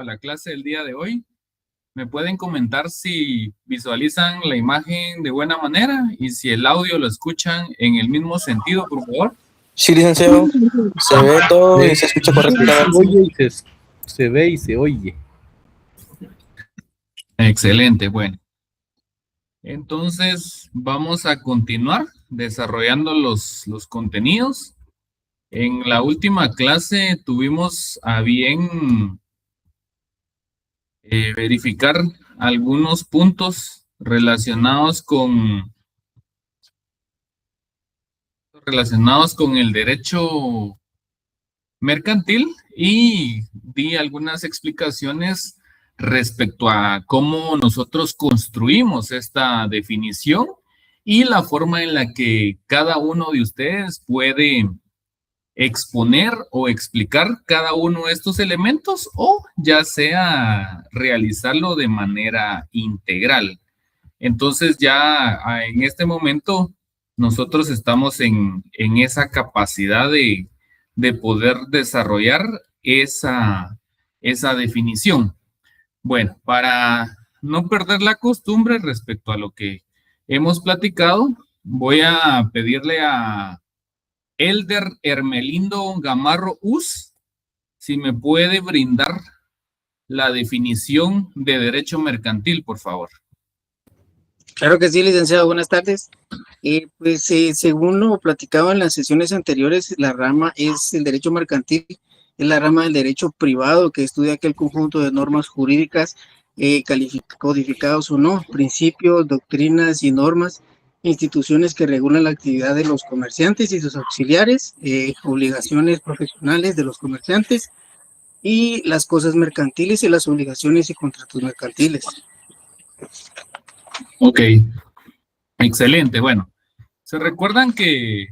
a la clase del día de hoy. ¿Me pueden comentar si visualizan la imagen de buena manera y si el audio lo escuchan en el mismo sentido, por favor? Sí, licenciado, se ve todo y se escucha correctamente. Se ve y se oye. Excelente, bueno. Entonces vamos a continuar desarrollando los contenidos. En la última clase tuvimos a bien verificar algunos puntos relacionados con el derecho mercantil y di algunas explicaciones respecto a cómo nosotros construimos esta definición y la forma en la que cada uno de ustedes puede exponer o explicar cada uno de estos elementos o ya sea realizarlo de manera integral. Entonces ya en este momento nosotros estamos en esa capacidad de poder desarrollar esa definición. Bueno, para no perder la costumbre respecto a lo que hemos platicado, voy a pedirle a Elder Hermelindo Gamarro Us si me puede brindar la definición de derecho mercantil, por favor. Claro que sí, licenciado. Buenas tardes. Según lo platicado en las sesiones anteriores, la rama es el derecho mercantil, es la rama del derecho privado que estudia aquel conjunto de normas jurídicas codificados o no, principios, doctrinas y normas, instituciones que regulan la actividad de los comerciantes y sus auxiliares, obligaciones profesionales de los comerciantes y las cosas mercantiles y las obligaciones y contratos mercantiles. Ok, excelente. Bueno, ¿se recuerdan que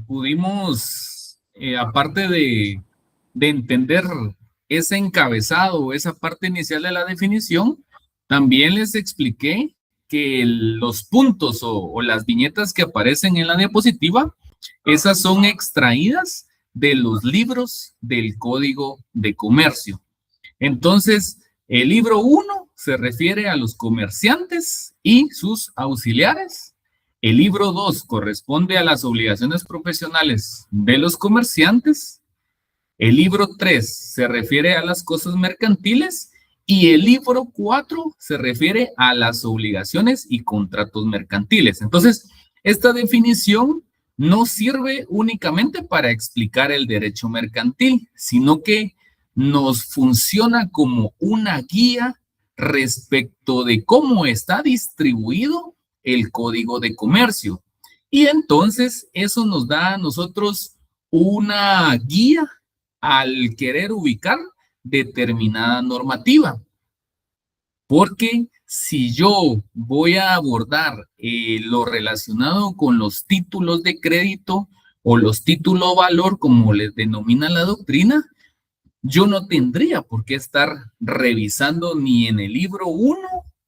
pudimos, aparte de entender ese encabezado, esa parte inicial de la definición, también les expliqué que los puntos o las viñetas que aparecen en la diapositiva, esas son extraídas de los libros del Código de Comercio. Entonces, el libro 1 se refiere a los comerciantes y sus auxiliares. El libro 2 corresponde a las obligaciones profesionales de los comerciantes. El libro 3 se refiere a las cosas mercantiles y el libro 4 se refiere a las obligaciones y contratos mercantiles. Entonces, esta definición no sirve únicamente para explicar el derecho mercantil, sino que nos funciona como una guía respecto de cómo está distribuido el Código de Comercio. Y entonces eso nos da a nosotros una guía al querer ubicar determinada normativa. Porque si yo voy a abordar lo relacionado con los títulos de crédito o los títulos valor, como les denomina la doctrina, yo no tendría por qué estar revisando ni en el libro 1,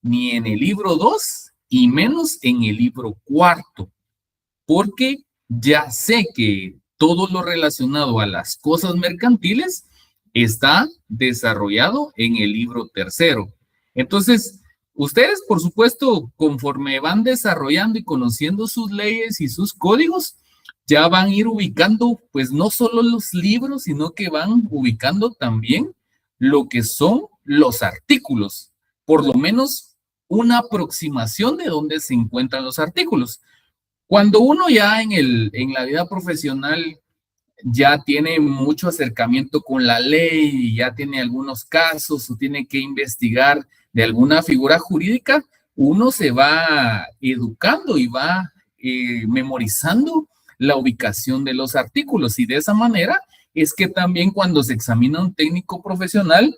ni en el libro 2, y menos en el libro 4, porque ya sé que todo lo relacionado a las cosas mercantiles está desarrollado en el libro 3. Entonces, ustedes, por supuesto, conforme van desarrollando y conociendo sus leyes y sus códigos, ya van a ir ubicando, pues no solo los libros, sino que van ubicando también lo que son los artículos, por lo menos una aproximación de dónde se encuentran los artículos. Cuando uno ya en la vida profesional ya tiene mucho acercamiento con la ley y ya tiene algunos casos o tiene que investigar de alguna figura jurídica, uno se va educando y va memorizando la ubicación de los artículos, y de esa manera es que también cuando se examina un técnico profesional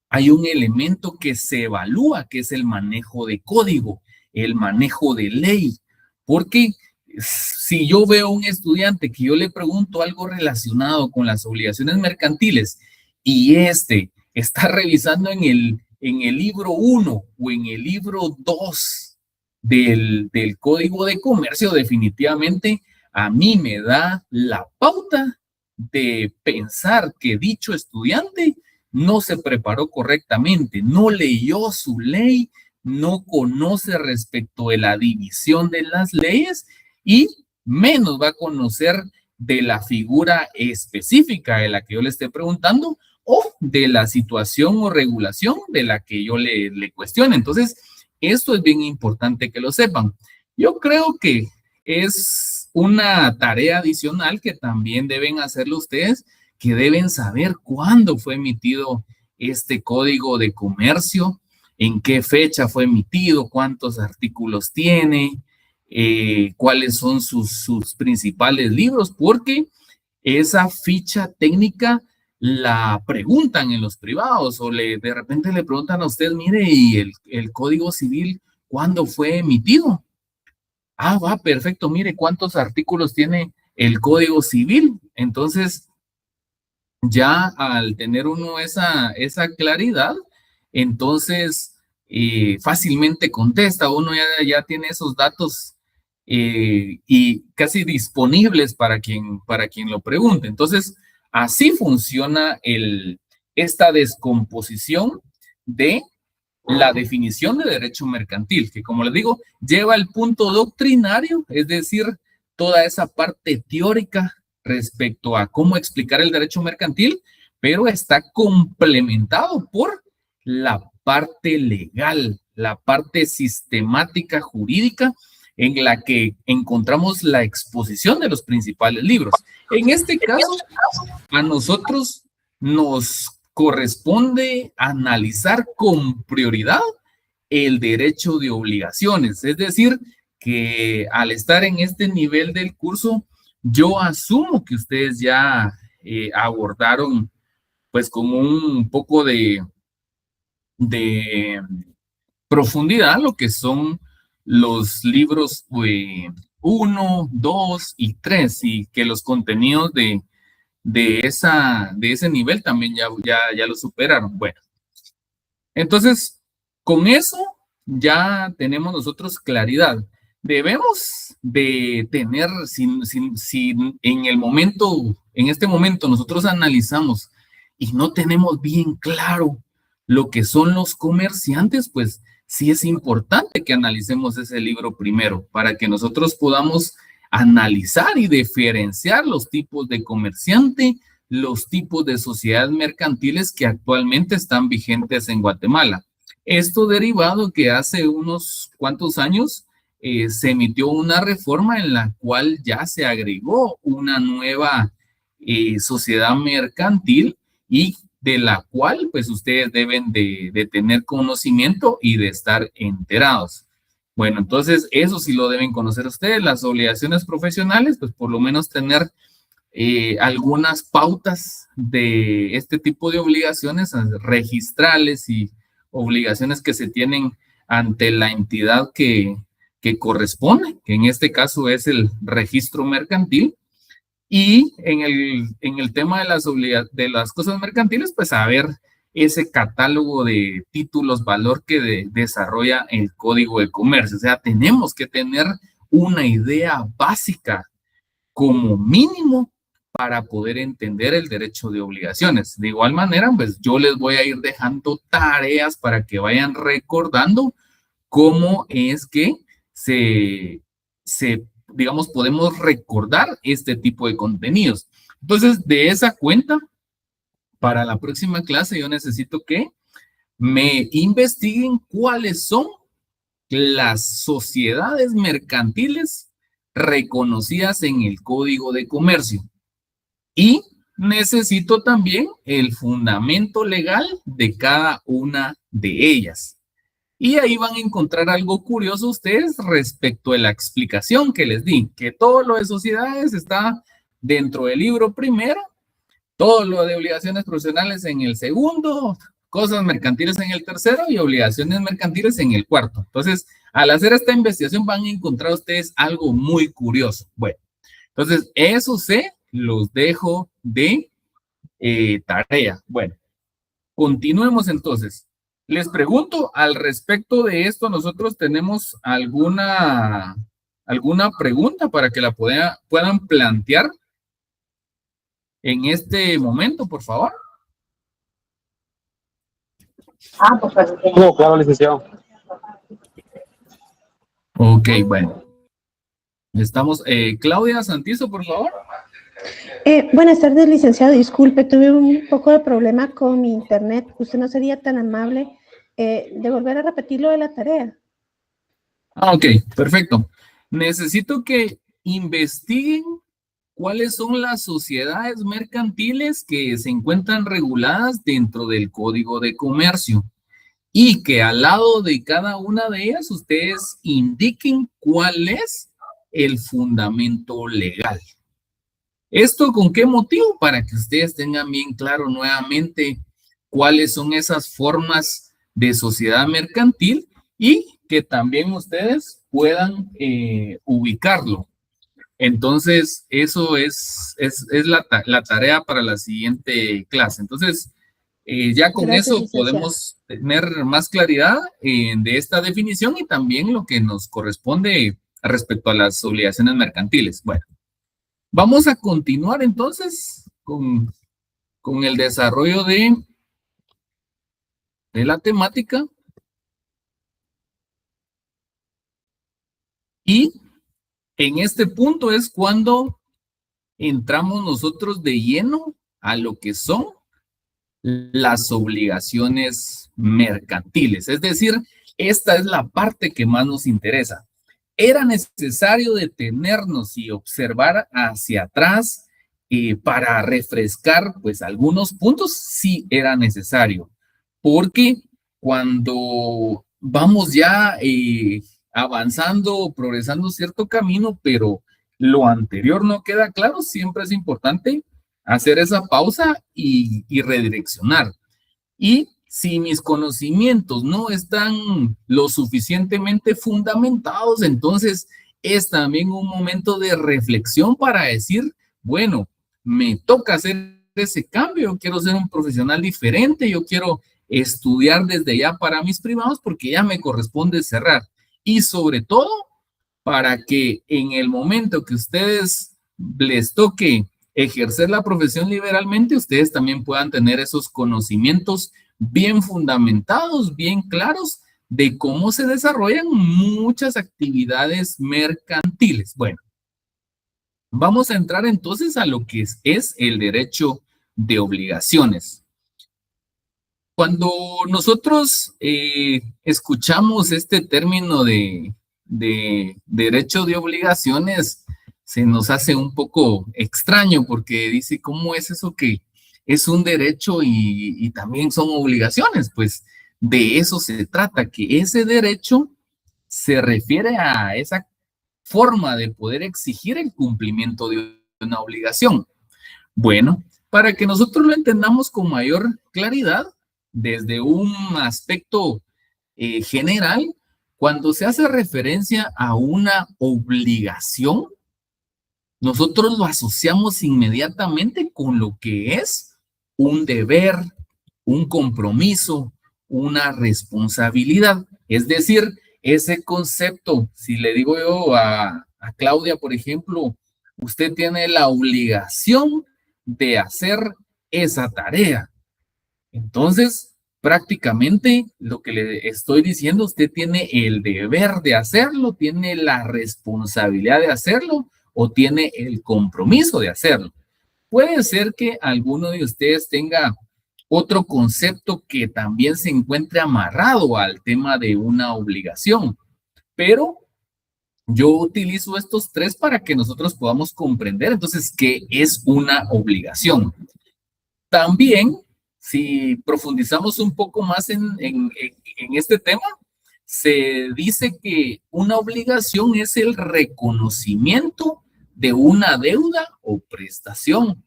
hay un elemento que se evalúa, que es el manejo de código, el manejo de ley, porque si yo veo a un estudiante que yo le pregunto algo relacionado con las obligaciones mercantiles y está revisando en el libro 1 o en el libro 2 del Código de Comercio, definitivamente a mí me da la pauta de pensar que dicho estudiante no se preparó correctamente, no leyó su ley, no conoce respecto de la división de las leyes y menos va a conocer de la figura específica de la que yo le esté preguntando o de la situación o regulación de la que yo le cuestione. Entonces, esto es bien importante que lo sepan. Yo creo que es una tarea adicional que también deben hacerlo ustedes, que deben saber cuándo fue emitido este código de comercio, en qué fecha fue emitido, cuántos artículos tiene, cuáles son sus principales libros, porque esa ficha técnica la preguntan en los privados o de repente le preguntan a usted, mire, ¿y el Código Civil cuándo fue emitido? Ah, va, perfecto, mire, ¿cuántos artículos tiene el Código Civil? Entonces, ya al tener uno esa claridad, entonces fácilmente contesta, uno ya tiene esos datos y casi disponibles para quien lo pregunte. Entonces, así funciona esta descomposición de la definición de derecho mercantil, que como les digo, lleva el punto doctrinario, es decir, toda esa parte teórica respecto a cómo explicar el derecho mercantil, pero está complementado por la parte legal, la parte sistemática jurídica en la que encontramos la exposición de los principales libros. En este caso, a nosotros nos corresponde analizar con prioridad el derecho de obligaciones, es decir, que al estar en este nivel del curso, yo asumo que ustedes ya abordaron pues con un poco de profundidad lo que son los libros 1, 2 y 3 y que los contenidos de ese nivel también ya lo superaron. Bueno, entonces con eso ya tenemos nosotros claridad. Debemos de tener, si en este momento nosotros analizamos y no tenemos bien claro lo que son los comerciantes, pues sí es importante que analicemos ese libro primero para que nosotros podamos analizar y diferenciar los tipos de comerciante, los tipos de sociedades mercantiles que actualmente están vigentes en Guatemala. Esto derivado que hace unos cuantos años se emitió una reforma en la cual ya se agregó una nueva sociedad mercantil y de la cual pues ustedes deben de tener conocimiento y de estar enterados. Bueno, entonces eso sí lo deben conocer ustedes, las obligaciones profesionales, pues por lo menos tener algunas pautas de este tipo de obligaciones registrales y obligaciones que se tienen ante la entidad que corresponde, que en este caso es el registro mercantil. Y en el tema de las cosas mercantiles, pues a ver ese catálogo de títulos, valor que desarrolla el Código de Comercio. O sea, tenemos que tener una idea básica como mínimo para poder entender el derecho de obligaciones. De igual manera, pues yo les voy a ir dejando tareas para que vayan recordando cómo es que digamos, podemos recordar este tipo de contenidos. Entonces, de esa cuenta, para la próxima clase yo necesito que me investiguen cuáles son las sociedades mercantiles reconocidas en el Código de Comercio. Y necesito también el fundamento legal de cada una de ellas. Y ahí van a encontrar algo curioso ustedes respecto a la explicación que les di, que todo lo de sociedades está dentro del libro primero, todo lo de obligaciones profesionales en el segundo, cosas mercantiles en el tercero y obligaciones mercantiles en el cuarto. Entonces, al hacer esta investigación van a encontrar ustedes algo muy curioso. Bueno, entonces eso los dejo de tarea. Bueno, continuemos entonces. Les pregunto al respecto de esto, ¿nosotros tenemos alguna pregunta para que la puedan plantear? en este momento, por favor? No, claro, licenciado. Ok, bueno. Estamos, Claudia Santizo, por favor. Buenas tardes, licenciado. Disculpe, tuve un poco de problema con mi internet. ¿Usted no sería tan amable de volver a repetir lo de la tarea? Ok, perfecto. Necesito que investiguen cuáles son las sociedades mercantiles que se encuentran reguladas dentro del Código de Comercio y que al lado de cada una de ellas ustedes indiquen cuál es el fundamento legal. ¿Esto con qué motivo? Para que ustedes tengan bien claro nuevamente cuáles son esas formas de sociedad mercantil y que también ustedes puedan ubicarlo. Entonces, eso es la tarea para la siguiente clase. Entonces, ya con Gracias, eso licenciado. podemos tener más claridad de esta definición y también lo que nos corresponde respecto a las obligaciones mercantiles. Bueno, vamos a continuar entonces con el desarrollo de la temática. Y en este punto es cuando entramos nosotros de lleno a lo que son las obligaciones mercantiles. Es decir, esta es la parte que más nos interesa. ¿Era necesario detenernos y observar hacia atrás para refrescar pues algunos puntos? Sí, era necesario, porque cuando vamos ya avanzando, progresando cierto camino, pero lo anterior no queda claro, siempre es importante hacer esa pausa y redireccionar. Y si mis conocimientos no están lo suficientemente fundamentados, entonces es también un momento de reflexión para decir, bueno, me toca hacer ese cambio, yo quiero ser un profesional diferente, yo quiero estudiar desde ya para mis privados porque ya me corresponde cerrar. Y sobre todo, para que en el momento que ustedes les toque ejercer la profesión liberalmente, ustedes también puedan tener esos conocimientos bien fundamentados, bien claros de cómo se desarrollan muchas actividades mercantiles. Bueno, vamos a entrar entonces a lo que es el derecho de obligaciones. Cuando nosotros escuchamos este término de derecho de obligaciones, se nos hace un poco extraño porque dice, ¿cómo es eso que es un derecho y también son obligaciones? Pues de eso se trata, que ese derecho se refiere a esa forma de poder exigir el cumplimiento de una obligación. Bueno, para que nosotros lo entendamos con mayor claridad, desde un aspecto general, cuando se hace referencia a una obligación, nosotros lo asociamos inmediatamente con lo que es un deber, un compromiso, una responsabilidad. Es decir, ese concepto, si le digo yo a Claudia, por ejemplo, usted tiene la obligación de hacer esa tarea. Entonces, prácticamente lo que le estoy diciendo, usted tiene el deber de hacerlo, tiene la responsabilidad de hacerlo o tiene el compromiso de hacerlo. Puede ser que alguno de ustedes tenga otro concepto que también se encuentre amarrado al tema de una obligación, pero yo utilizo estos tres para que nosotros podamos comprender entonces qué es una obligación. También, si profundizamos un poco más en este tema, se dice que una obligación es el reconocimiento de una deuda o prestación.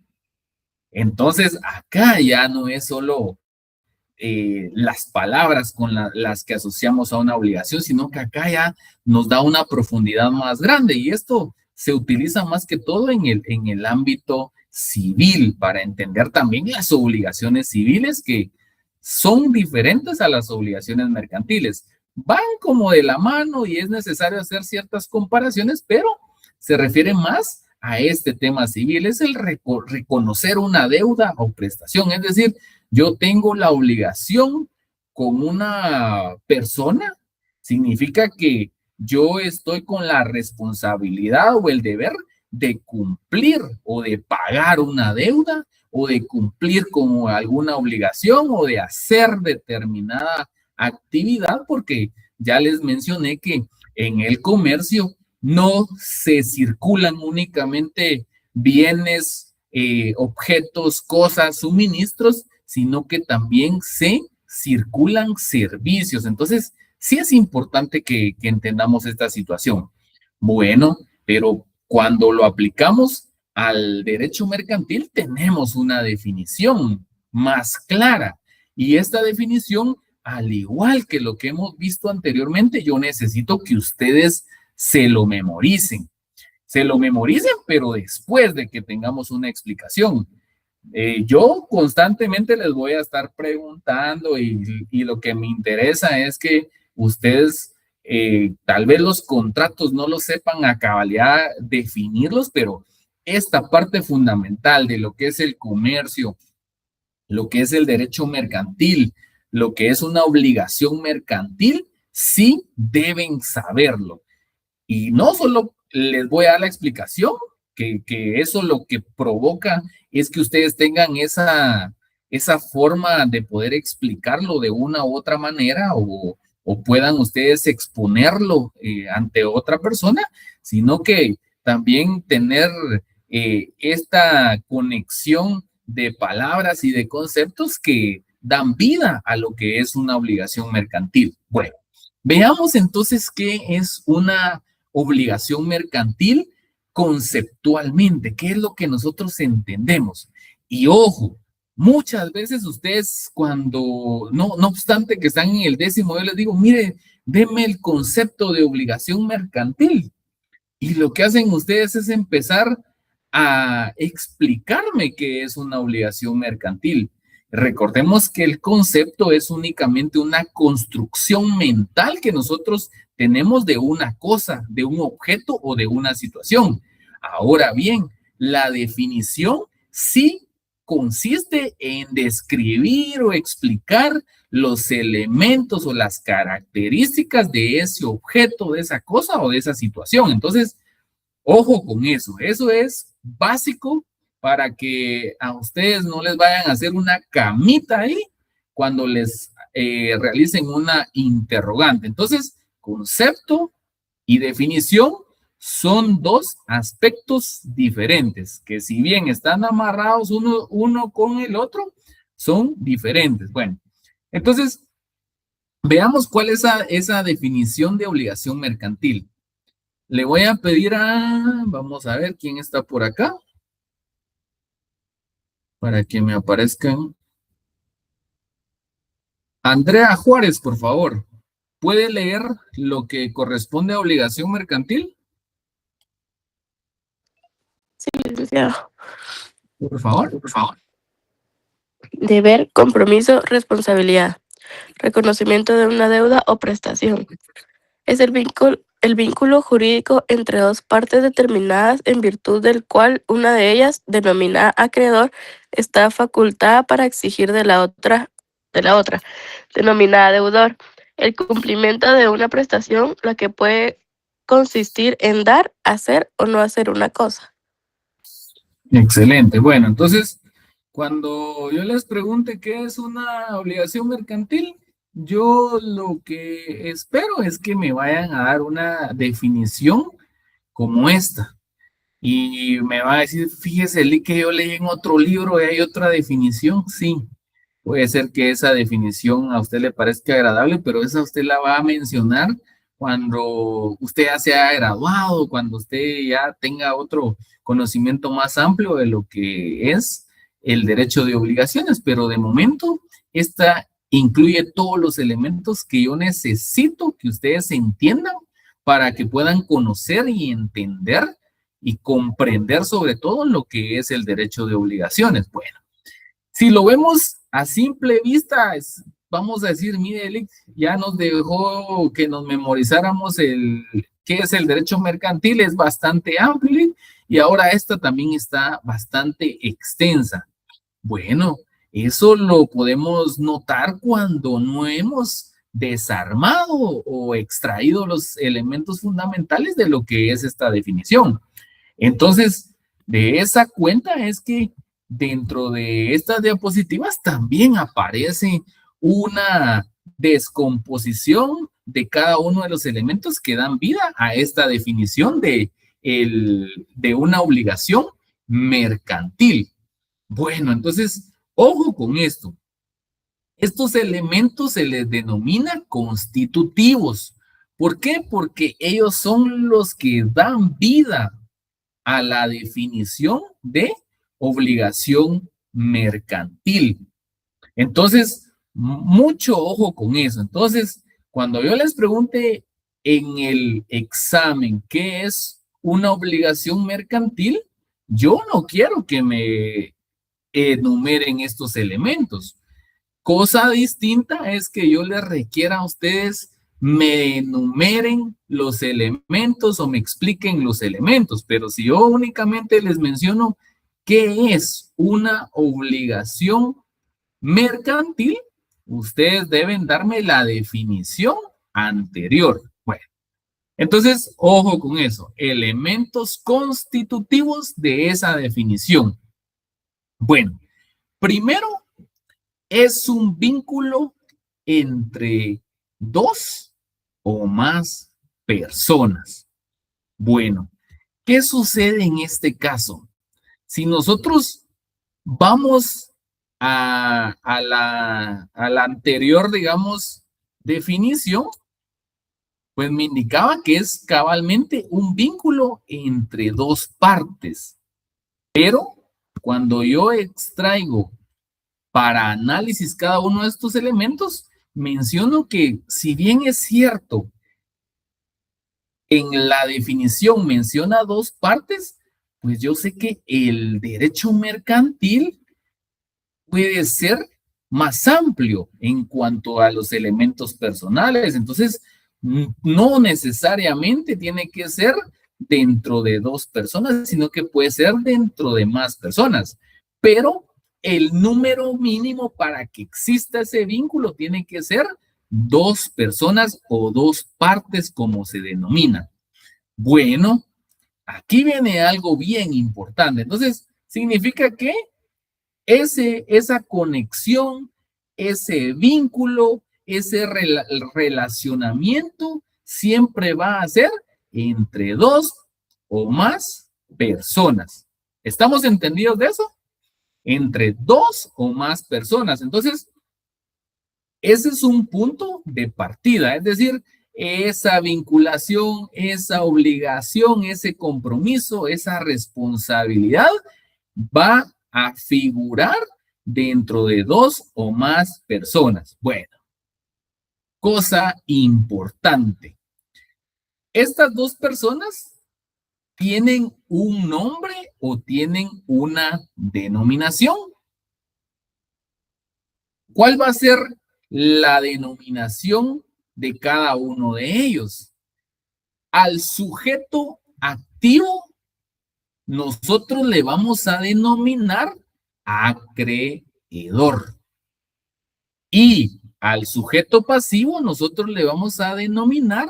Entonces, acá ya no es solo las palabras con las que asociamos a una obligación, sino que acá ya nos da una profundidad más grande y esto se utiliza más que todo en el ámbito civil para entender también las obligaciones civiles que son diferentes a las obligaciones mercantiles. Van como de la mano y es necesario hacer ciertas comparaciones, pero se refiere más a este tema civil, es el reconocer una deuda o prestación, es decir, yo tengo la obligación con una persona, significa que yo estoy con la responsabilidad o el deber de cumplir o de pagar una deuda o de cumplir con alguna obligación o de hacer determinada actividad, porque ya les mencioné que en el comercio no se circulan únicamente bienes, objetos, cosas, suministros, sino que también se circulan servicios. Entonces, sí es importante que entendamos esta situación. Bueno, pero cuando lo aplicamos al derecho mercantil, tenemos una definición más clara. Y esta definición, al igual que lo que hemos visto anteriormente, yo necesito que ustedes se lo memoricen. Se lo memoricen, pero después de que tengamos una explicación. Yo constantemente les voy a estar preguntando y lo que me interesa es que ustedes tal vez los contratos no los sepan a cabalidad definirlos, pero esta parte fundamental de lo que es el comercio, lo que es el derecho mercantil, lo que es una obligación mercantil, sí deben saberlo. Y no solo les voy a dar la explicación, que eso lo que provoca es que ustedes tengan esa forma de poder explicarlo de una u otra manera o puedan ustedes exponerlo ante otra persona, sino que también tener esta conexión de palabras y de conceptos que dan vida a lo que es una obligación mercantil. Bueno, veamos entonces qué es una obligación mercantil conceptualmente, qué es lo que nosotros entendemos. Y ojo, muchas veces ustedes cuando, no obstante que están en el 10º, yo les digo, mire, deme el concepto de obligación mercantil. Y lo que hacen ustedes es empezar a explicarme qué es una obligación mercantil. Recordemos que el concepto es únicamente una construcción mental que nosotros tenemos de una cosa, de un objeto o de una situación. Ahora bien, la definición sí consiste en describir o explicar los elementos o las características de ese objeto, de esa cosa o de esa situación. Entonces, ojo con eso. Eso es básico para que a ustedes no les vayan a hacer una camita ahí cuando les realicen una interrogante. Entonces, concepto y definición son dos aspectos diferentes, que si bien están amarrados uno con el otro, son diferentes. Bueno, entonces, veamos cuál es esa definición de obligación mercantil. Le voy a pedir vamos a ver quién está por acá, para que me aparezcan. Andrea Juárez, por favor, ¿puede leer lo que corresponde a obligación mercantil? Sí, licenciado. Por favor. Deber, compromiso, responsabilidad. Reconocimiento de una deuda o prestación. Es el vínculo jurídico entre dos partes determinadas en virtud del cual una de ellas, denominada acreedor, está facultada para exigir de la otra, denominada deudor, el cumplimiento de una prestación, la que puede consistir en dar, hacer o no hacer una cosa. Excelente. Bueno, entonces, cuando yo les pregunte qué es una obligación mercantil, yo lo que espero es que me vayan a dar una definición como esta. Y me va a decir, fíjese, que yo leí en otro libro y hay otra definición. Sí, puede ser que esa definición a usted le parezca agradable, pero esa usted la va a mencionar cuando usted ya se haya graduado, cuando usted ya tenga otro conocimiento más amplio de lo que es el derecho de obligaciones, pero de momento esta incluye todos los elementos que yo necesito que ustedes entiendan para que puedan conocer y entender y comprender sobre todo lo que es el derecho de obligaciones. Bueno, si lo vemos a simple vista, vamos a decir, mire, Elix ya nos dejó que nos memorizáramos qué es el derecho mercantil, es bastante amplio y ahora esta también está bastante extensa. Bueno, eso lo podemos notar cuando no hemos desarmado o extraído los elementos fundamentales de lo que es esta definición. Entonces, de esa cuenta es que dentro de estas diapositivas también aparece una descomposición de cada uno de los elementos que dan vida a esta definición de una obligación mercantil. Bueno, entonces, ojo con esto. Estos elementos se les denomina constitutivos. ¿Por qué? Porque ellos son los que dan vida a la definición de obligación mercantil. Entonces, mucho ojo con eso. Entonces, cuando yo les pregunte en el examen qué es una obligación mercantil, yo no quiero que me enumeren estos elementos. Cosa distinta es que yo les requiera a ustedes me enumeren los elementos o me expliquen los elementos, pero si yo únicamente les menciono qué es una obligación mercantil, ustedes deben darme la definición anterior. Bueno, entonces, ojo con eso, elementos constitutivos de esa definición. Bueno, primero es un vínculo entre dos o más personas. Bueno, ¿qué sucede en este caso? Si nosotros vamos a la anterior, digamos, definición, pues me indicaba que es cabalmente un vínculo entre dos partes. Pero cuando yo extraigo para análisis cada uno de estos elementos, menciono que si bien es cierto, en la definición menciona dos partes, pues yo sé que el derecho mercantil puede ser más amplio en cuanto a los elementos personales. Entonces, no necesariamente tiene que ser dentro de dos personas, sino que puede ser dentro de más personas. Pero el número mínimo para que exista ese vínculo tiene que ser dos personas o dos partes, como se denomina. Bueno, aquí viene algo bien importante. Entonces, significa que esa conexión, ese vínculo, ese relacionamiento siempre va a ser entre dos o más personas. ¿Estamos entendidos de eso? Entre dos o más personas. Entonces, ese es un punto de partida, es decir, esa vinculación, esa obligación, ese compromiso, esa responsabilidad va a figurar dentro de dos o más personas. Bueno, cosa importante. Estas dos personas tienen un nombre o tienen una denominación. ¿Cuál va a ser la denominación de cada uno de ellos? Al sujeto activo, nosotros le vamos a denominar acreedor. Y al sujeto pasivo, nosotros le vamos a denominar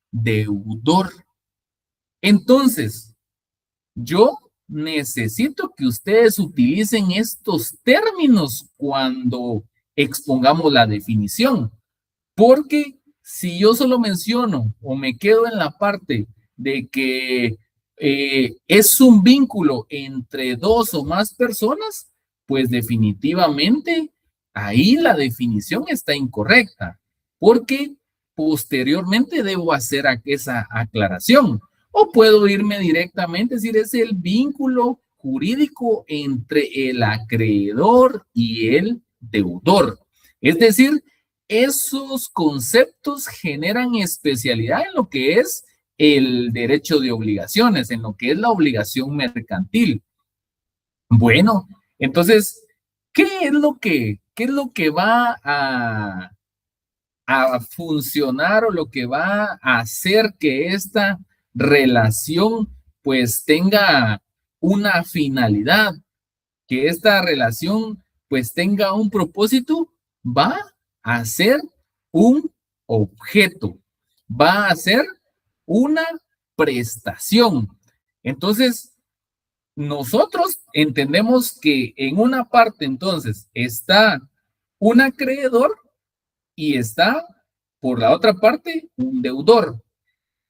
deudor. Entonces, yo necesito que ustedes utilicen estos términos cuando expongamos la definición, porque si yo solo menciono o me quedo en la parte de que es un vínculo entre dos o más personas, pues definitivamente ahí la definición está incorrecta, porque posteriormente debo hacer esa aclaración. O puedo irme directamente, es decir, es el vínculo jurídico entre el acreedor y el deudor. Es decir, esos conceptos generan especialidad en lo que es el derecho de obligaciones, en lo que es la obligación mercantil. Bueno, entonces, ¿qué es lo que va a funcionar o lo que va a hacer que esta relación pues tenga una finalidad, que esta relación pues tenga un propósito, va a ser un objeto, va a ser una prestación. Entonces, nosotros entendemos que en una parte entonces está un acreedor y está por la otra parte un deudor.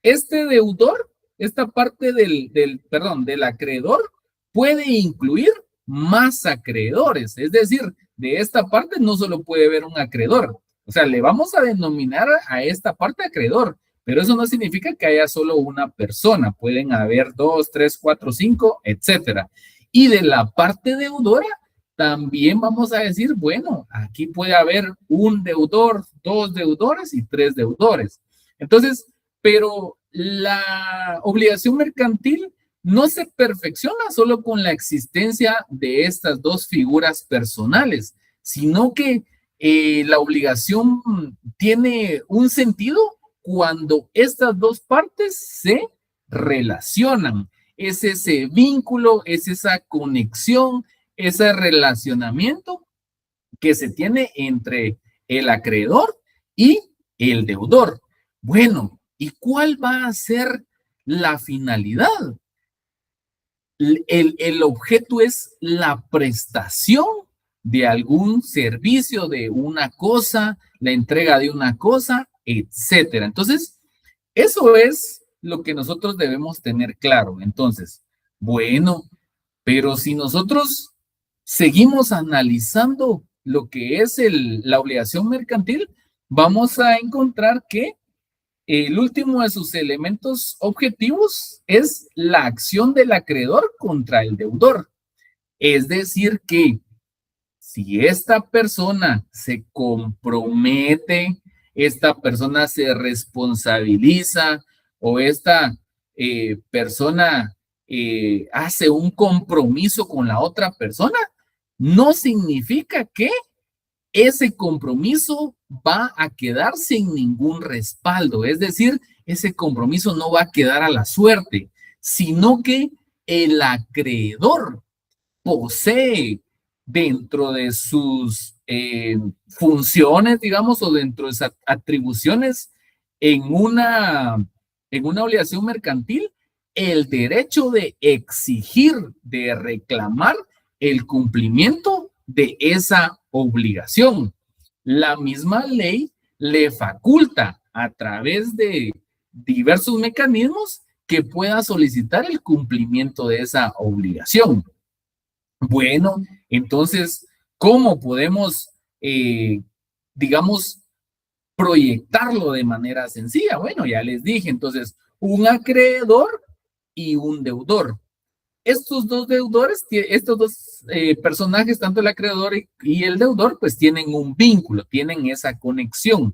Este deudor, esta parte del acreedor puede incluir más acreedores, es decir, de esta parte no solo puede haber un acreedor, o sea, le vamos a denominar a esta parte acreedor, pero eso no significa que haya solo una persona, pueden haber 2, 3, 4, 5, etcétera. Y de la parte deudora, también vamos a decir, bueno, aquí puede haber un deudor, 2 deudores y 3 deudores. Entonces, pero la obligación mercantil no se perfecciona solo con la existencia de estas dos figuras personales, sino que la obligación tiene un sentido cuando estas dos partes se relacionan. Es ese vínculo, es esa conexión, ese relacionamiento que se tiene entre el acreedor y el deudor. Bueno, ¿y cuál va a ser la finalidad? El objeto es la prestación de algún servicio, de una cosa, la entrega de una cosa, etcétera. Entonces, eso es lo que nosotros debemos tener claro. Entonces, bueno, pero si nosotros seguimos analizando lo que es la obligación mercantil, vamos a encontrar que el último de sus elementos objetivos es la acción del acreedor contra el deudor. Es decir, que si esta persona se compromete, esta persona se responsabiliza o esta persona hace un compromiso con la otra persona, no significa que ese compromiso va a quedar sin ningún respaldo. Es decir, ese compromiso no va a quedar a la suerte, sino que el acreedor posee dentro de sus funciones, digamos, o dentro de sus atribuciones en una obligación mercantil, el derecho de exigir, de reclamar el cumplimiento de esa obligación. La misma ley le faculta a través de diversos mecanismos que pueda solicitar el cumplimiento de esa obligación. Bueno, entonces, ¿cómo podemos, digamos, proyectarlo de manera sencilla? Bueno, ya les dije, entonces, un acreedor y un deudor. Estos dos deudores, estos dos personajes, tanto el acreedor y el deudor, pues tienen un vínculo, tienen esa conexión.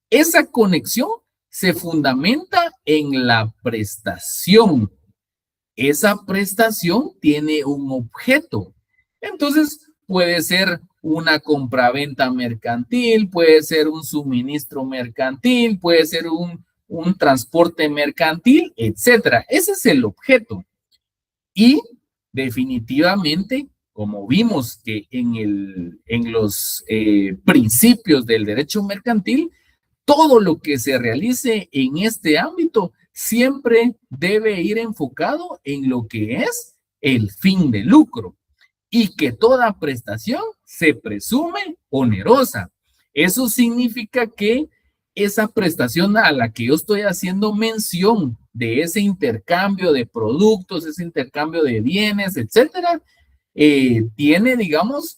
Esa conexión se fundamenta en la prestación. Esa prestación tiene un objeto. Entonces, puede ser una compraventa mercantil, puede ser un suministro mercantil, puede ser un transporte mercantil, etcétera. Ese es el objeto. Y definitivamente, como vimos que en los principios del derecho mercantil, todo lo que se realice en este ámbito siempre debe ir enfocado en lo que es el fin de lucro y que toda prestación se presume onerosa. Eso significa que esa prestación a la que yo estoy haciendo mención de ese intercambio de productos, ese intercambio de bienes, etcétera, tiene, digamos,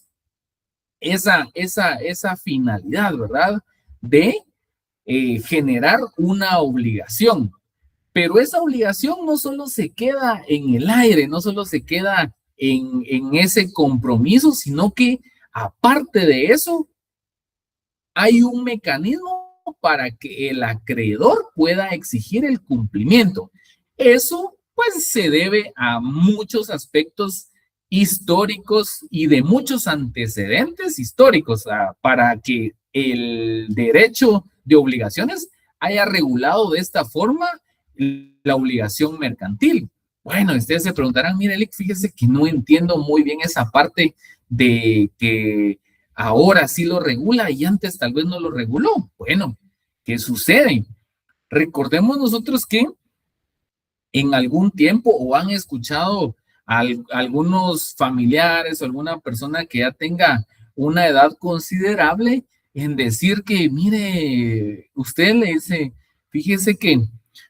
esa finalidad, ¿verdad? De generar una obligación. Pero esa obligación no solo se queda en el aire, no solo se queda en ese compromiso, sino que aparte de eso, hay un mecanismo para que el acreedor pueda exigir el cumplimiento. Eso pues se debe a muchos aspectos históricos y de muchos antecedentes históricos para que el derecho de obligaciones haya regulado de esta forma la obligación mercantil. Bueno, ustedes se preguntarán, mire, Lick, fíjese que no entiendo muy bien esa parte de que ahora sí lo regula y antes tal vez no lo reguló. Bueno, ¿qué sucede? Recordemos nosotros que en algún tiempo o han escuchado a algunos familiares o alguna persona que ya tenga una edad considerable en decir que, mire, usted le dice, fíjese que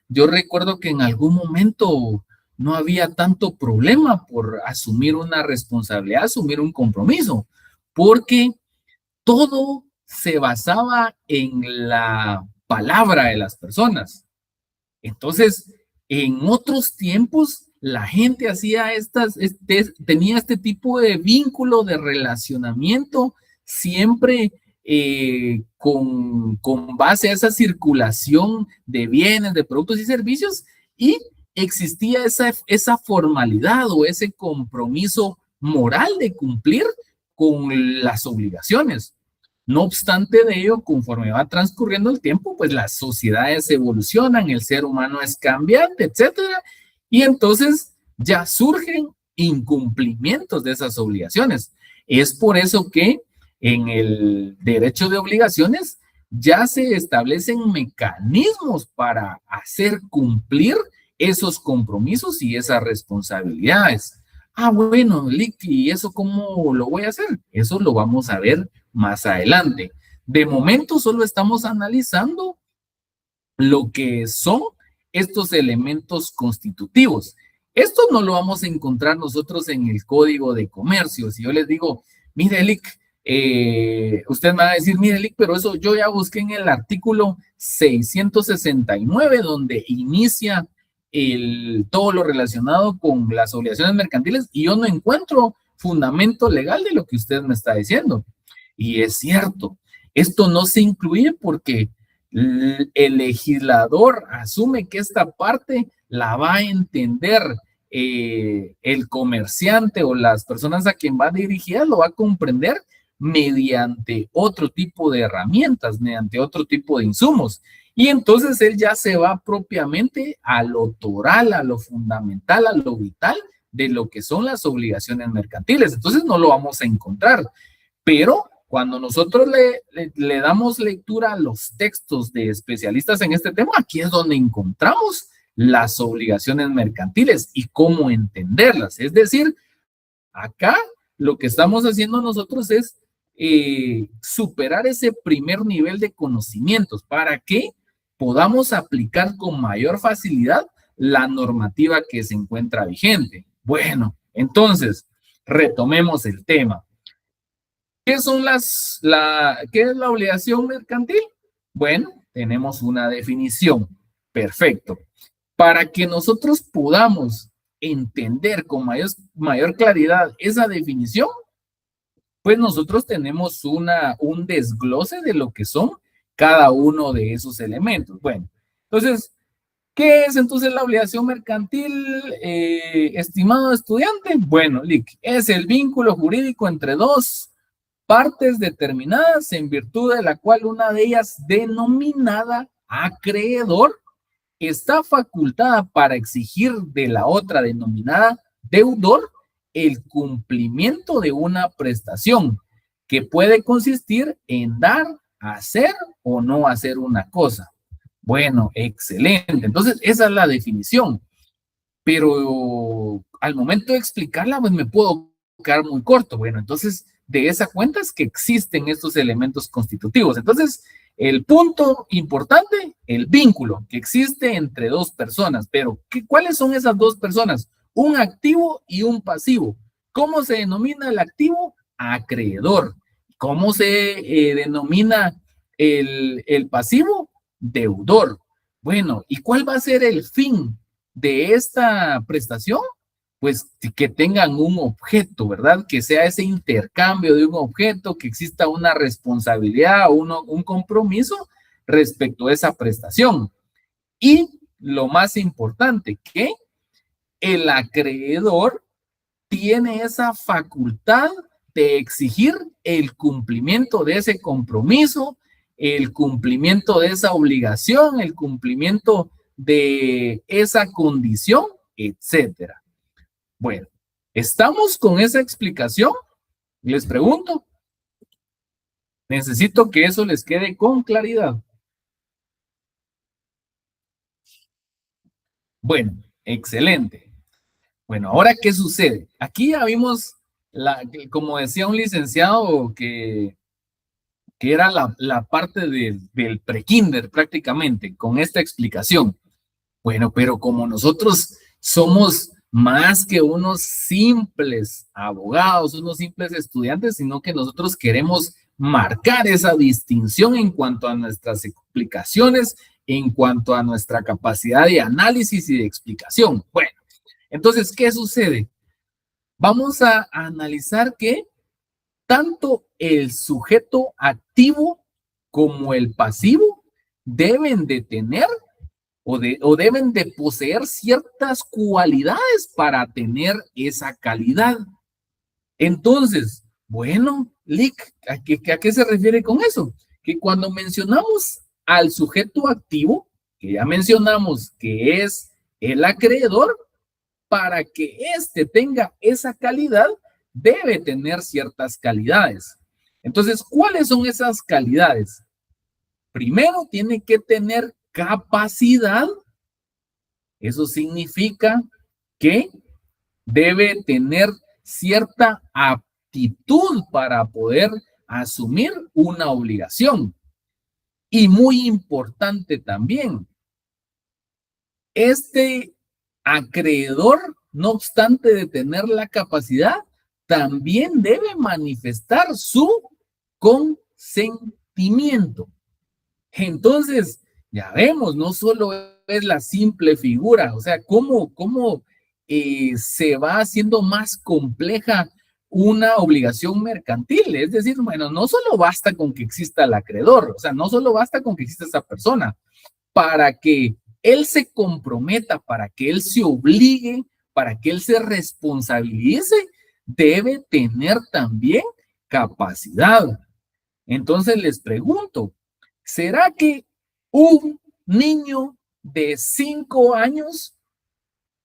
yo recuerdo que en algún momento no había tanto problema por asumir una responsabilidad, asumir un compromiso, porque todo se basaba en la palabra de las personas. Entonces, en otros tiempos, la gente hacía tenía este tipo de vínculo, de relacionamiento, siempre con base a esa circulación de bienes, de productos y servicios, y existía esa formalidad o ese compromiso moral de cumplir con las obligaciones. No obstante de ello, conforme va transcurriendo el tiempo, pues las sociedades evolucionan, el ser humano es cambiante, etcétera, y entonces ya surgen incumplimientos de esas obligaciones. Es por eso que en el derecho de obligaciones ya se establecen mecanismos para hacer cumplir esos compromisos y esas responsabilidades. Ah, bueno, Lick, ¿y eso cómo lo voy a hacer? Eso lo vamos a ver más adelante. De momento solo estamos analizando lo que son estos elementos constitutivos. Esto no lo vamos a encontrar nosotros en el Código de Comercio. Si yo les digo, mire, Lick, usted me va a decir, mire, Lick, pero eso yo ya busqué en el artículo 669, donde inicia todo lo relacionado con las obligaciones mercantiles, y yo no encuentro fundamento legal de lo que usted me está diciendo. Y es cierto, esto no se incluye porque el legislador asume que esta parte la va a entender el comerciante o las personas a quien va dirigida, lo va a comprender mediante otro tipo de herramientas, mediante otro tipo de insumos. Y entonces él ya se va propiamente a lo toral, a lo fundamental, a lo vital de lo que son las obligaciones mercantiles. Entonces no lo vamos a encontrar. Pero cuando nosotros le damos lectura a los textos de especialistas en este tema, aquí es donde encontramos las obligaciones mercantiles y cómo entenderlas. Es decir, acá lo que estamos haciendo nosotros es superar ese primer nivel de conocimientos para que podamos aplicar con mayor facilidad la normativa que se encuentra vigente. Bueno, entonces, retomemos el tema. ¿Qué es la obligación mercantil? Bueno, tenemos una definición. Perfecto. Para que nosotros podamos entender con mayor claridad esa definición, pues nosotros tenemos un desglose de lo que son cada uno de esos elementos. Bueno, entonces, ¿qué es entonces la obligación mercantil, estimado estudiante? Bueno, Lick, es el vínculo jurídico entre dos partes determinadas en virtud de la cual una de ellas, denominada acreedor, está facultada para exigir de la otra denominada deudor el cumplimiento de una prestación que puede consistir en dar, hacer o no hacer una cosa. Bueno, excelente. Entonces, esa es la definición. Pero al momento de explicarla, pues me puedo quedar muy corto. Bueno, entonces, de esa cuenta es que existen estos elementos constitutivos. Entonces, el punto importante, el vínculo que existe entre dos personas. Pero, ¿cuáles son esas dos personas? Un activo y un pasivo. ¿Cómo se denomina el activo? Acreedor. ¿Cómo se denomina el pasivo? Deudor. Bueno, ¿y cuál va a ser el fin de esta prestación? Pues que tengan un objeto, ¿verdad? Que sea ese intercambio de un objeto, que exista una responsabilidad o un compromiso respecto a esa prestación. Y lo más importante, que el acreedor tiene esa facultad de exigir el cumplimiento de ese compromiso, el cumplimiento de esa obligación, el cumplimiento de esa condición etcétera. Bueno, ¿estamos con esa explicación? Les pregunto. Necesito que eso les quede con claridad. Bueno, excelente. Bueno, ahora, ¿qué sucede? Aquí ya vimos, como decía un licenciado, que era la parte del prekinder prácticamente, con esta explicación. Bueno, pero como nosotros somos más que unos simples abogados, unos simples estudiantes, sino que nosotros queremos marcar esa distinción en cuanto a nuestras explicaciones, en cuanto a nuestra capacidad de análisis y de explicación. Bueno, entonces, ¿qué sucede? Vamos a analizar que tanto el sujeto activo como el pasivo deben de tener o deben de poseer ciertas cualidades para tener esa calidad. Entonces, bueno, Lick, ¿a qué se refiere con eso? Que cuando mencionamos al sujeto activo, que ya mencionamos que es el acreedor, para que éste tenga esa calidad, debe tener ciertas calidades. Entonces, ¿cuáles son esas calidades? Primero, tiene que tener capacidad. Eso significa que debe tener cierta aptitud para poder asumir una obligación. Y muy importante también, este acreedor, no obstante de tener la capacidad, también debe manifestar su consentimiento. Entonces, ya vemos, no solo es la simple figura, o sea, cómo se va haciendo más compleja una obligación mercantil. Es decir, bueno, no solo basta con que exista el acreedor, o sea, no solo basta con que exista esa persona, para que él se comprometa, para que él se obligue, para que él se responsabilice, debe tener también capacidad. Entonces les pregunto, ¿será que un niño de 5 años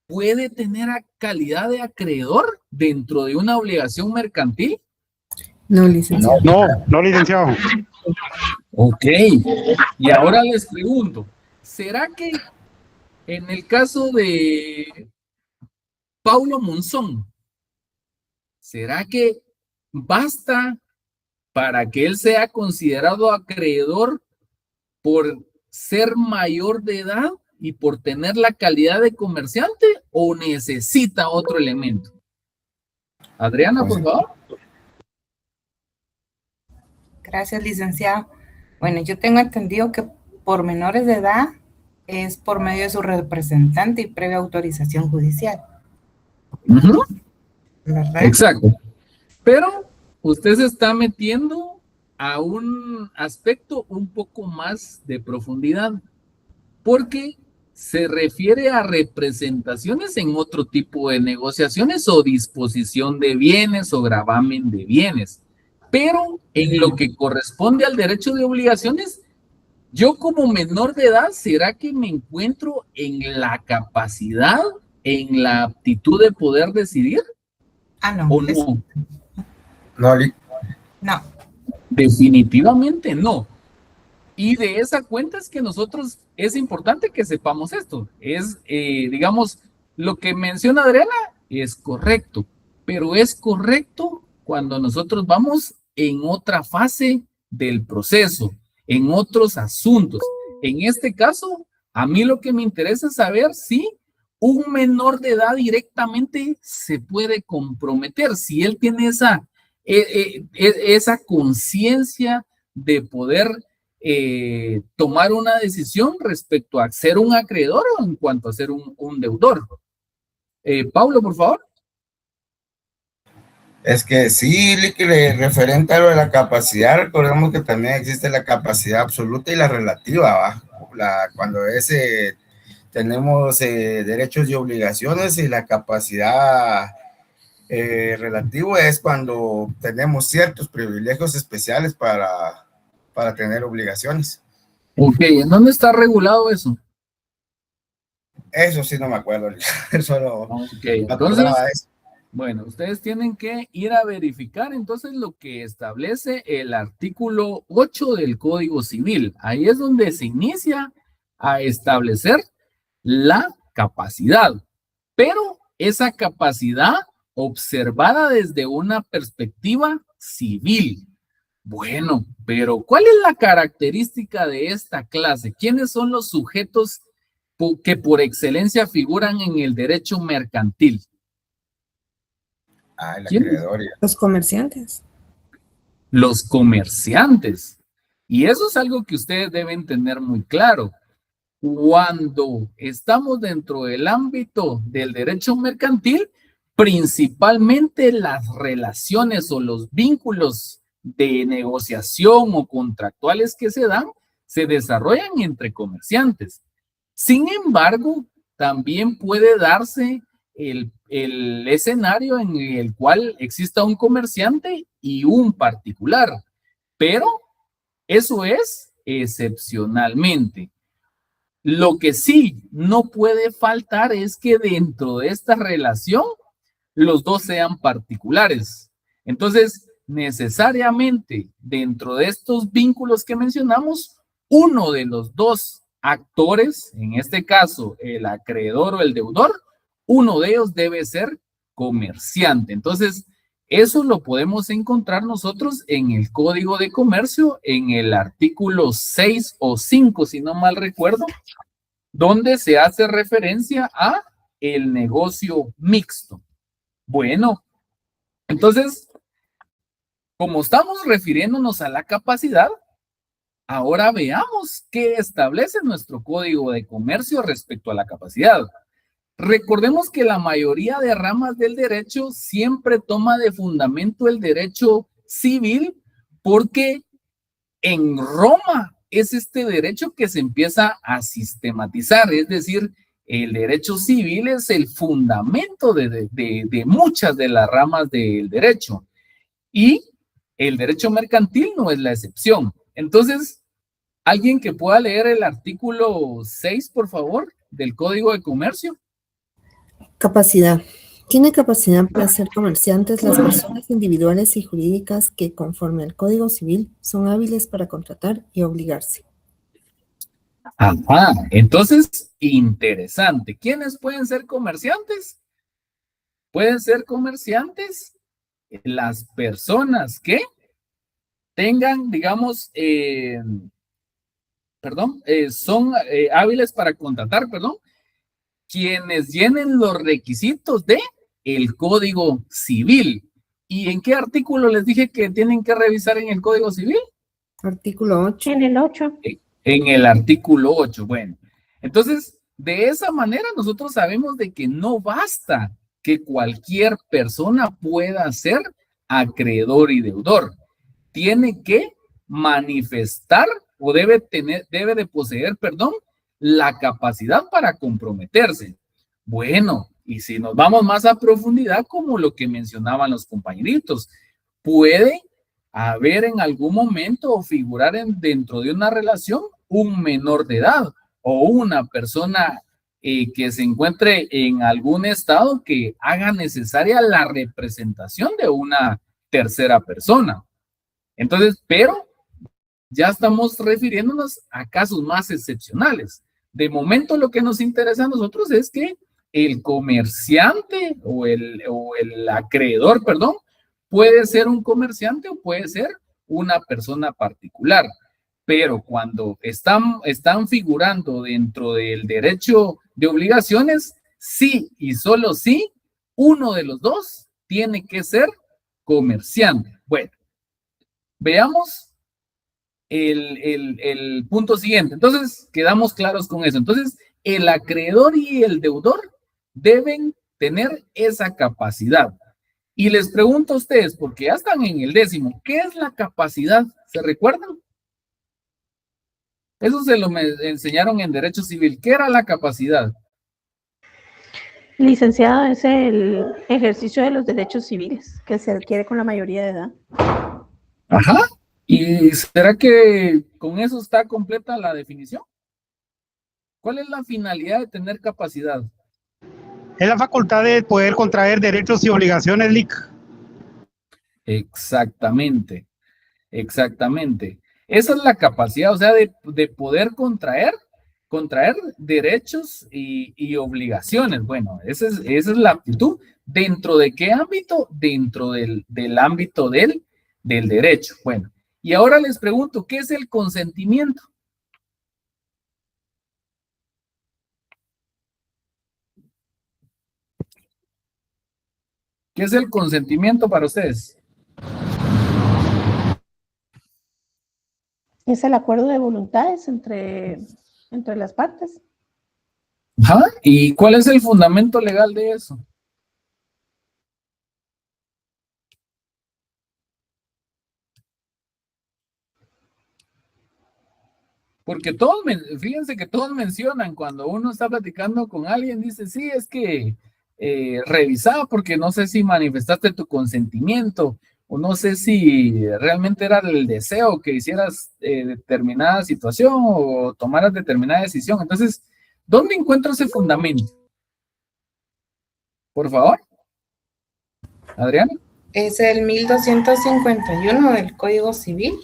puede tener calidad de acreedor dentro de una obligación mercantil? No, licenciado. No, licenciado. Ok, y ahora les pregunto, ¿será que en el caso de Paulo Monzón, será que basta para que él sea considerado acreedor por ser mayor de edad y por tener la calidad de comerciante, o necesita otro elemento? Adriana, por favor. Gracias, licenciado. Bueno, yo tengo entendido que por menores de edad es por medio de su representante y previa autorización judicial. ¿Verdad? Exacto. Pero usted se está metiendo a un aspecto un poco más de profundidad, porque se refiere a representaciones en otro tipo de negociaciones o disposición de bienes o gravamen de bienes. Pero en lo que corresponde al derecho de obligaciones, yo como menor de edad, ¿será que me encuentro en la capacidad, en la aptitud de poder decidir? No. ¿O no? No. Definitivamente no. Y de esa cuenta es que nosotros, es importante que sepamos esto. Es, digamos, lo que menciona Adriana es correcto, pero es correcto cuando nosotros vamos en otra fase del proceso, en otros asuntos. En este caso, a mí lo que me interesa es saber si un menor de edad directamente se puede comprometer, si él tiene esa conciencia de poder tomar una decisión respecto a ser un acreedor o en cuanto a ser un deudor. Paulo, por favor. Es que sí, referente a lo de la capacidad, recordemos que también existe la capacidad absoluta y la relativa, ¿va? Cuando tenemos derechos y obligaciones, y la capacidad relativo es cuando tenemos ciertos privilegios especiales para tener obligaciones. Ok, ¿en dónde está regulado eso? Eso sí no me acuerdo. Solo Ok, me entonces, acordaba de eso. bueno, ustedes tienen que ir a verificar entonces lo que establece el artículo 8 del Código Civil. Ahí es donde se inicia a establecer la capacidad, pero esa capacidad observada desde una perspectiva civil. Bueno, pero ¿cuál es la característica de esta clase? ¿Quiénes son los sujetos que por excelencia figuran en el derecho mercantil? Ah, el ¿Quiénes? acreedor. Los comerciantes. Los comerciantes. Y eso es algo que ustedes deben tener muy claro. Cuando estamos dentro del ámbito del derecho mercantil, principalmente las relaciones o los vínculos de negociación o contractuales que se dan, se desarrollan entre comerciantes. Sin embargo, también puede darse el escenario en el cual exista un comerciante y un particular, pero eso es excepcionalmente. Lo que sí no puede faltar es que dentro de esta relación los dos sean particulares. Entonces, necesariamente dentro de estos vínculos que mencionamos, uno de los dos actores, en este caso el acreedor o el deudor, uno de ellos debe ser comerciante. Entonces, eso lo podemos encontrar nosotros en el Código de Comercio, en el artículo 6 o 5, si no mal recuerdo, donde se hace referencia a el negocio mixto. Bueno, entonces, como estamos refiriéndonos a la capacidad, ahora veamos qué establece nuestro Código de Comercio respecto a la capacidad. Recordemos que la mayoría de ramas del derecho siempre toma de fundamento el derecho civil porque en Roma es este derecho que se empieza a sistematizar, es decir, el derecho civil es el fundamento de muchas de las ramas del derecho y el derecho mercantil no es la excepción. Entonces, ¿alguien que pueda leer el artículo 6, por favor, del Código de Comercio? Capacidad. Tiene capacidad para ser comerciantes las personas individuales y jurídicas que, conforme al Código Civil, son hábiles para contratar y obligarse. Ajá, entonces, interesante. ¿Quiénes pueden ser comerciantes? Pueden ser comerciantes las personas que tengan, digamos, son hábiles para contratar, quienes llenen los requisitos de el Código Civil. ¿Y en qué artículo les dije que tienen que revisar en el Código Civil? Artículo 8. En el 8. En el artículo 8. Bueno, entonces, de esa manera nosotros sabemos de que no basta que cualquier persona pueda ser acreedor y deudor. Tiene que manifestar o debe de poseer, la capacidad para comprometerse. Bueno, y si nos vamos más a profundidad, como lo que mencionaban los compañeritos, puede haber en algún momento o figurar dentro de una relación un menor de edad o una persona que se encuentre en algún estado que haga necesaria la representación de una tercera persona. Entonces, pero ya estamos refiriéndonos a casos más excepcionales. De momento lo que nos interesa a nosotros es que el comerciante o el acreedor, puede ser un comerciante o puede ser una persona particular. Pero cuando están figurando dentro del derecho de obligaciones, sí y solo sí, uno de los dos tiene que ser comerciante. Bueno, veamos el punto siguiente. Entonces, quedamos claros con eso. Entonces, el acreedor y el deudor deben tener esa capacidad. Y les pregunto a ustedes, porque ya están en el 10º, ¿qué es la capacidad? ¿Se recuerdan? Eso se lo me enseñaron en Derecho Civil. ¿Qué era la capacidad? Licenciado, es el ejercicio de los derechos civiles que se adquiere con la mayoría de edad. Ajá. ¿Y será que con eso está completa la definición? ¿Cuál es la finalidad de tener capacidad? Es la facultad de poder contraer derechos y obligaciones, Lic. Exactamente, exactamente. Esa es la capacidad, o sea, de poder contraer derechos y obligaciones. Bueno, esa es la aptitud. ¿Dentro de qué ámbito? Dentro del ámbito del derecho. Bueno, y ahora les pregunto, ¿qué es el consentimiento? ¿Qué es el consentimiento para ustedes? Es el acuerdo de voluntades entre las partes. ¿Ah? ¿Y cuál es el fundamento legal de eso? Porque todos, fíjense que todos mencionan cuando uno está platicando con alguien, dice, sí, es que revisaba porque no sé si manifestaste tu consentimiento o no sé si realmente era el deseo que hicieras determinada situación o tomaras determinada decisión. Entonces, ¿dónde encuentro ese fundamento? Por favor. Adriana. Es el 1251 del Código Civil.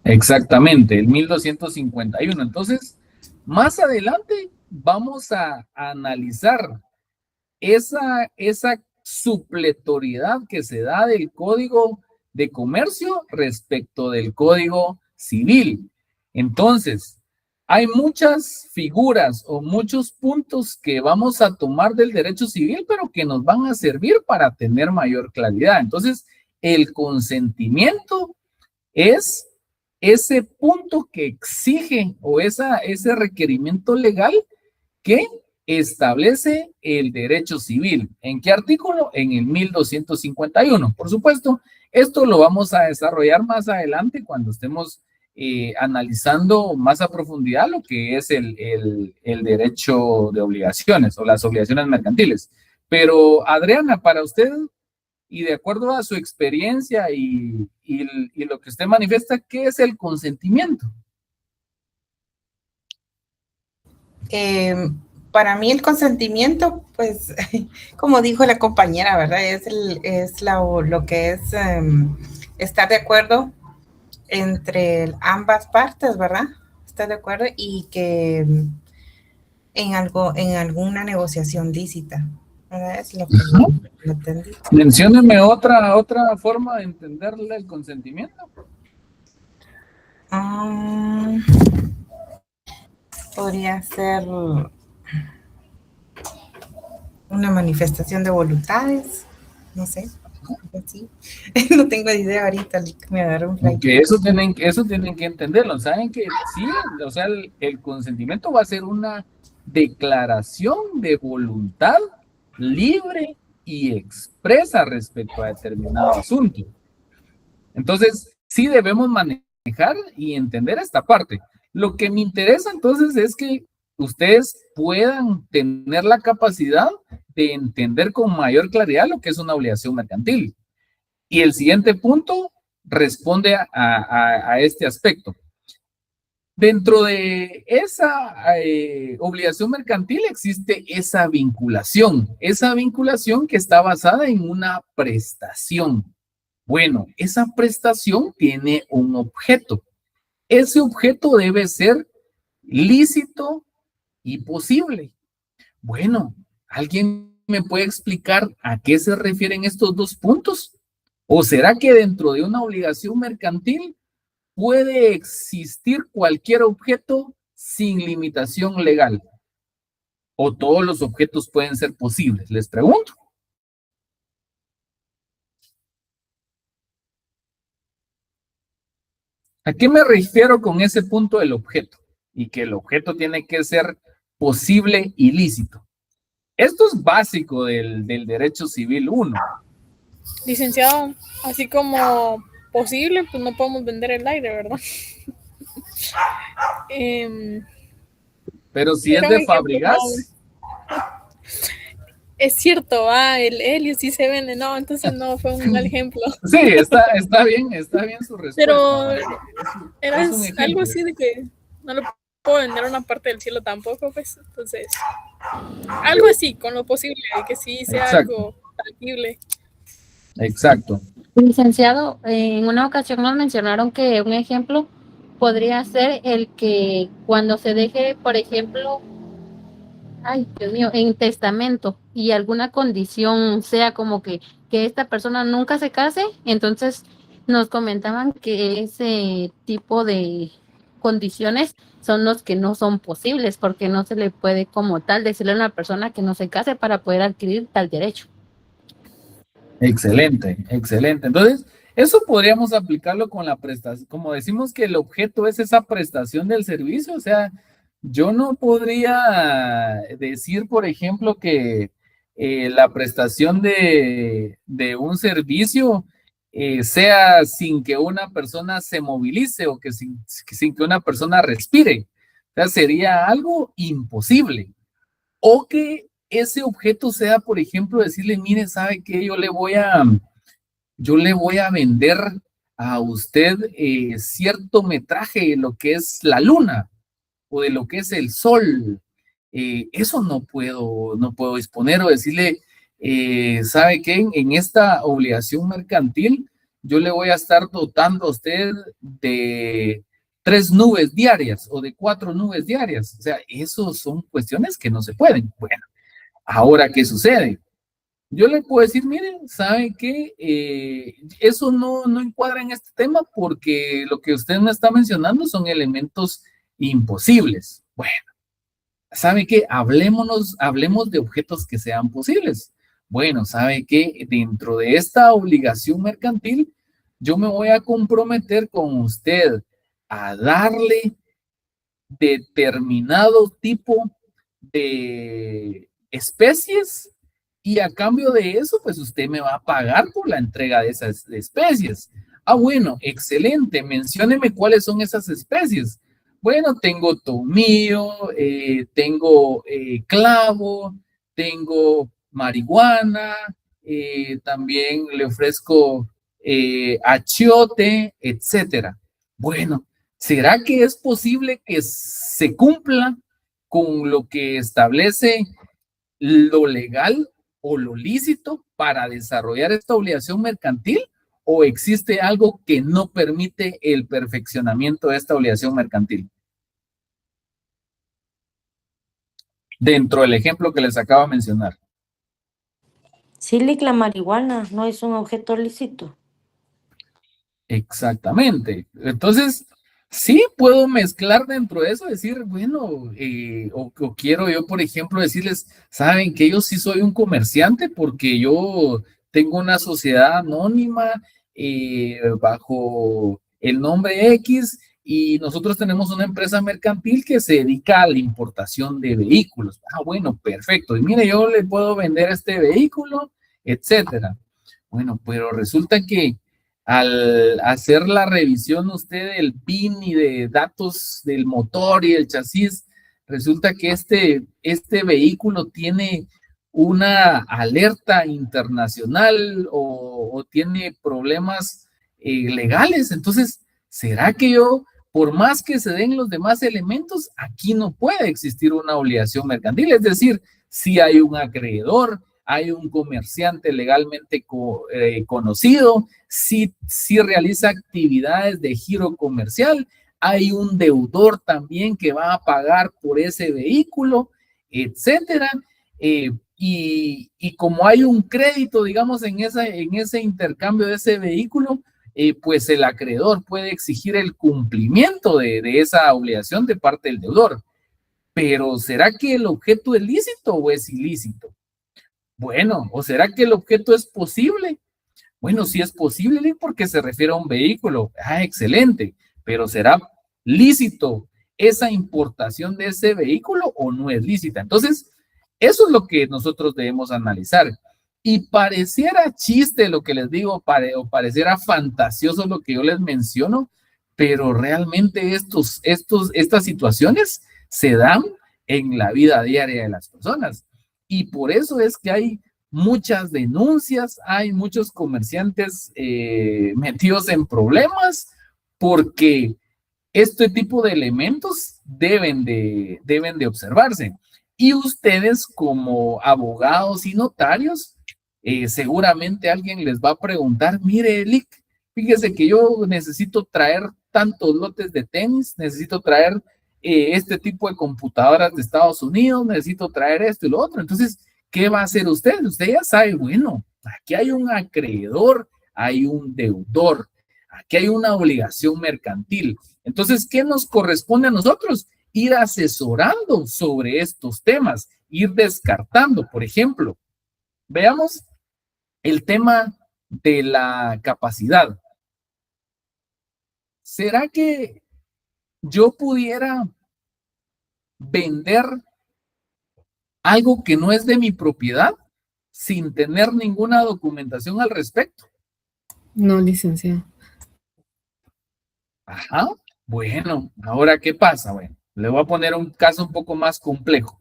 Exactamente, el 1251. Entonces, más adelante vamos a analizar esa supletoriedad que se da del Código de Comercio respecto del Código Civil. Entonces, hay muchas figuras o muchos puntos que vamos a tomar del derecho civil, pero que nos van a servir para tener mayor claridad. Entonces, el consentimiento es ese punto que exige o ese requerimiento legal que establece el derecho civil. ¿En qué artículo? En el 1251. Por supuesto, esto lo vamos a desarrollar más adelante cuando estemos analizando más a profundidad lo que es el derecho de obligaciones o las obligaciones mercantiles. Pero, Adriana, para usted, y de acuerdo a su experiencia y lo que usted manifiesta, ¿qué es el consentimiento? Para mí el consentimiento, pues, como dijo la compañera, ¿verdad? Lo que es estar de acuerdo entre ambas partes, ¿verdad? Estar de acuerdo y que en alguna negociación lícita. Es lo que yo entendí. Mencióneme otra forma de entenderle el consentimiento. Podría ser una manifestación de voluntades, no sé, así. No tengo idea ahorita, me agarró un fly. Que eso tienen que entenderlo, saben que sí, o sea, el consentimiento va a ser una declaración de voluntad libre y expresa respecto a determinado asunto. Entonces, sí debemos manejar y entender esta parte. Lo que me interesa entonces es que ustedes puedan tener la capacidad de entender con mayor claridad lo que es una obligación mercantil. Y el siguiente punto responde a este aspecto. Dentro de esa obligación mercantil existe esa vinculación que está basada en una prestación. Bueno, esa prestación tiene un objeto. Ese objeto debe ser lícito y posible. Bueno, ¿alguien me puede explicar a qué se refieren estos dos puntos? ¿O será que dentro de una obligación mercantil puede existir cualquier objeto sin limitación legal? ¿O todos los objetos pueden ser posibles? Les pregunto. ¿A qué me refiero con ese punto del objeto? Y que el objeto tiene que ser posible y lícito. Esto es básico del derecho civil 1. Licenciado, así como posible, pues no podemos vender el aire, ¿verdad? Pero si es de Fabregas. Es cierto, el helio sí se vende, no, entonces no fue un mal ejemplo. Sí, está bien su respuesta. Pero era es un ejemplo. algo así de que no lo puedo vender una parte del cielo tampoco, pues. Entonces, algo así, con lo posible, que sí sea algo tangible. Exacto. Licenciado, en una ocasión nos mencionaron que un ejemplo podría ser el que cuando se deje, por ejemplo, ay, Dios mío, en testamento y alguna condición sea como que esta persona nunca se case, entonces nos comentaban que ese tipo de condiciones son los que no son posibles porque no se le puede como tal decirle a una persona que no se case para poder adquirir tal derecho. Excelente, excelente. Entonces, eso podríamos aplicarlo con la prestación. Como decimos que el objeto es esa prestación del servicio, o sea, yo no podría decir, por ejemplo, que la prestación de un servicio sea sin que una persona se movilice o que sin que una persona respire. O sea, sería algo imposible. O que ese objeto sea, por ejemplo, decirle, mire, ¿sabe qué? Yo le voy a vender a usted cierto metraje de lo que es la luna o de lo que es el sol. Eso no puedo disponer o decirle, ¿sabe qué? En esta obligación mercantil, yo le voy a estar dotando a usted de 3 nubes diarias o de 4 nubes diarias. O sea, eso son cuestiones que no se pueden. Bueno, ahora, ¿qué sucede? Yo le puedo decir, miren, ¿sabe qué? Eso no encuadra en este tema porque lo que usted me está mencionando son elementos imposibles. Bueno, ¿sabe qué? Hablemos de objetos que sean posibles. Bueno, ¿sabe qué? Dentro de esta obligación mercantil, yo me voy a comprometer con usted a darle determinado tipo de especies y a cambio de eso, pues usted me va a pagar por la entrega de esas especies. Ah, bueno, excelente. Mencióneme cuáles son esas especies. Bueno, tengo tomillo, tengo clavo, tengo marihuana, también le ofrezco achiote, etcétera. Bueno, ¿será que es posible que se cumpla con lo que establece lo legal o lo lícito para desarrollar esta obligación mercantil? ¿O existe algo que no permite el perfeccionamiento de esta obligación mercantil? Dentro del ejemplo que les acabo de mencionar. Sí, la marihuana no es un objeto lícito. Exactamente. Entonces, sí puedo mezclar dentro de eso, decir, bueno, o quiero yo, por ejemplo, decirles, saben que yo sí soy un comerciante porque yo tengo una sociedad anónima bajo el nombre X y nosotros tenemos una empresa mercantil que se dedica a la importación de vehículos. Ah, bueno, perfecto. Y mire, yo le puedo vender este vehículo, etcétera. Bueno, pero resulta que al hacer la revisión usted del PIN y de datos del motor y el chasis, resulta que este vehículo tiene una alerta internacional o tiene problemas legales. Entonces, ¿será que yo, por más que se den los demás elementos, aquí no puede existir una obligación mercantil? Es decir, si hay un acreedor, hay un comerciante legalmente conocido, si realiza actividades de giro comercial, hay un deudor también que va a pagar por ese vehículo, etcétera. Y como hay un crédito, digamos, en ese intercambio de ese vehículo, pues el acreedor puede exigir el cumplimiento de esa obligación de parte del deudor. Pero ¿será que el objeto es lícito o es ilícito? Bueno, ¿o será que el objeto es posible? Bueno, sí es posible porque se refiere a un vehículo. Ah, excelente. Pero ¿será lícito esa importación de ese vehículo o no es lícita? Entonces, eso es lo que nosotros debemos analizar. Y pareciera chiste lo que les digo, o pareciera fantasioso lo que yo les menciono, pero realmente estas situaciones se dan en la vida diaria de las personas. Y por eso es que hay muchas denuncias, hay muchos comerciantes metidos en problemas, porque este tipo de elementos deben de observarse. Y ustedes como abogados y notarios, seguramente alguien les va a preguntar, mire, Lick, fíjese que yo necesito traer tantos lotes de tenis, necesito traer este tipo de computadoras de Estados Unidos, necesito traer esto y lo otro. Entonces, ¿qué va a hacer usted? Usted ya sabe, bueno, aquí hay un acreedor, hay un deudor, aquí hay una obligación mercantil. Entonces, ¿qué nos corresponde a nosotros? Ir asesorando sobre estos temas, ir descartando. Por ejemplo, veamos el tema de la capacidad. ¿Será que yo pudiera vender algo que no es de mi propiedad sin tener ninguna documentación al respecto? No, licenciado. Ajá. Bueno, ahora, ¿qué pasa? Bueno, le voy a poner un caso un poco más complejo.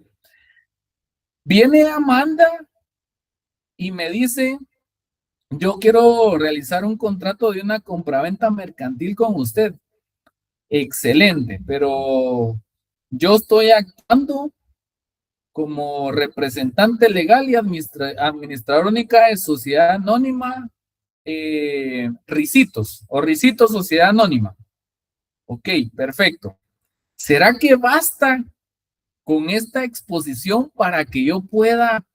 Viene Amanda y me dice, yo quiero realizar un contrato de una compraventa mercantil con usted. Excelente, pero yo estoy actuando como representante legal y administrador única de Sociedad Anónima Ricitos o Ricitos Sociedad Anónima. Ok, perfecto. ¿Será que basta con esta exposición para que yo pueda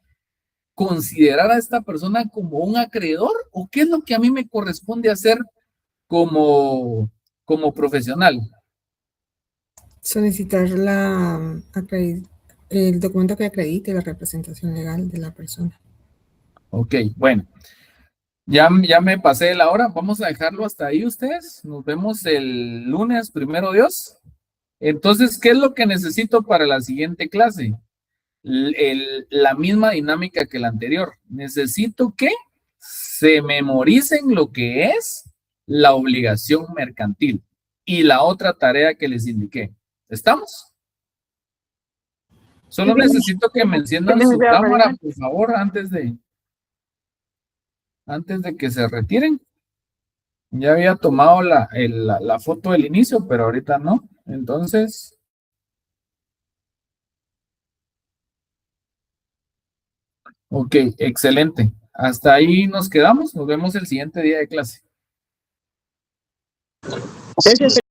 considerar a esta persona como un acreedor? ¿O qué es lo que a mí me corresponde hacer como profesional? Solicitar el documento que acredite la representación legal de la persona. Ok, bueno. Ya me pasé de la hora. Vamos a dejarlo hasta ahí ustedes. Nos vemos el lunes, primero Dios. Entonces, ¿qué es lo que necesito para la siguiente clase? La misma dinámica que la anterior. Necesito que se memoricen lo que es la obligación mercantil y la otra tarea que les indiqué. ¿Estamos? Solo necesito que me enciendan su cámara, por favor, antes de que se retiren. Ya había tomado la foto del inicio, pero ahorita no. Entonces, ok, excelente. Hasta ahí nos quedamos. Nos vemos el siguiente día de clase.